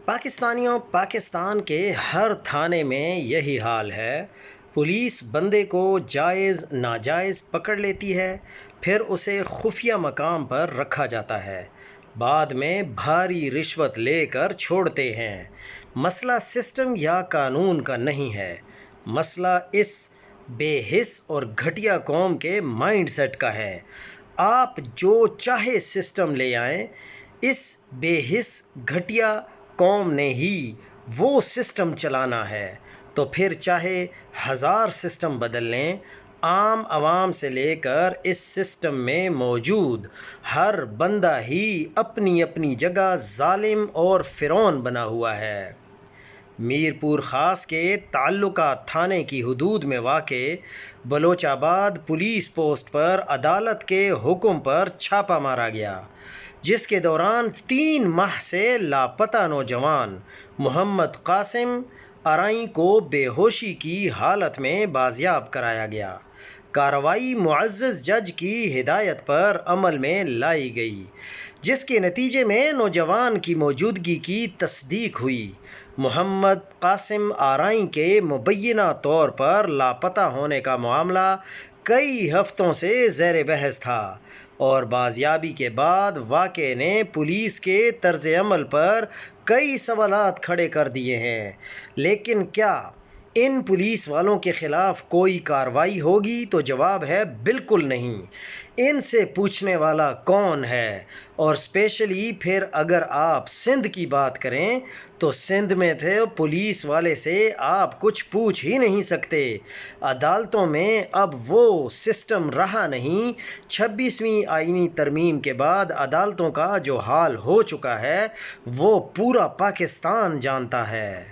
پاکستانیوں، پاکستان کے ہر تھانے میں یہی حال ہے۔ پولیس بندے کو جائز ناجائز پکڑ لیتی ہے، پھر اسے خفیہ مقام پر رکھا جاتا ہے، بعد میں بھاری رشوت لے کر چھوڑتے ہیں۔ مسئلہ سسٹم یا قانون کا نہیں ہے، مسئلہ اس بے حس اور گھٹیا قوم کے مائنڈ سیٹ کا ہے۔ آپ جو چاہے سسٹم لے آئیں، اس بے حس گھٹیا قوم نے ہی وہ سسٹم چلانا ہے، تو پھر چاہے 1000 سسٹم بدل لیں، عام عوام سے لے کر اس سسٹم میں موجود ہر بندہ ہی اپنی اپنی جگہ ظالم اور فرعون بنا ہوا ہے۔ میرپور خاص کے تعلقات تھانے کی حدود میں واقع بلوچ آباد پولیس پوسٹ پر عدالت کے حکم پر چھاپہ مارا گیا، جس کے دوران 3 ماہ سے لاپتہ نوجوان محمد قاسم ارائیں کو بے ہوشی کی حالت میں بازیاب کرایا گیا۔ کارروائی معزز جج کی ہدایت پر عمل میں لائی گئی، جس کے نتیجے میں نوجوان کی موجودگی کی تصدیق ہوئی۔ محمد قاسم ارائیں کے مبینہ طور پر لاپتہ ہونے کا معاملہ کئی ہفتوں سے زیر بحث تھا، اور بازیابی کے بعد واقعے نے پولیس کے طرز عمل پر کئی سوالات کھڑے کر دیے ہیں۔ لیکن کیا ان پولیس والوں کے خلاف کوئی کارروائی ہوگی؟ تو جواب ہے بالکل نہیں۔ ان سے پوچھنے والا کون ہے؟ اور اسپیشلی پھر اگر آپ سندھ کی بات کریں تو سندھ میں تھے پولیس والے سے آپ کچھ پوچھ ہی نہیں سکتے۔ عدالتوں میں اب وہ سسٹم رہا نہیں۔ 26ویں آئینی ترمیم کے بعد عدالتوں کا جو حال ہو چکا ہے وہ پورا پاکستان جانتا ہے۔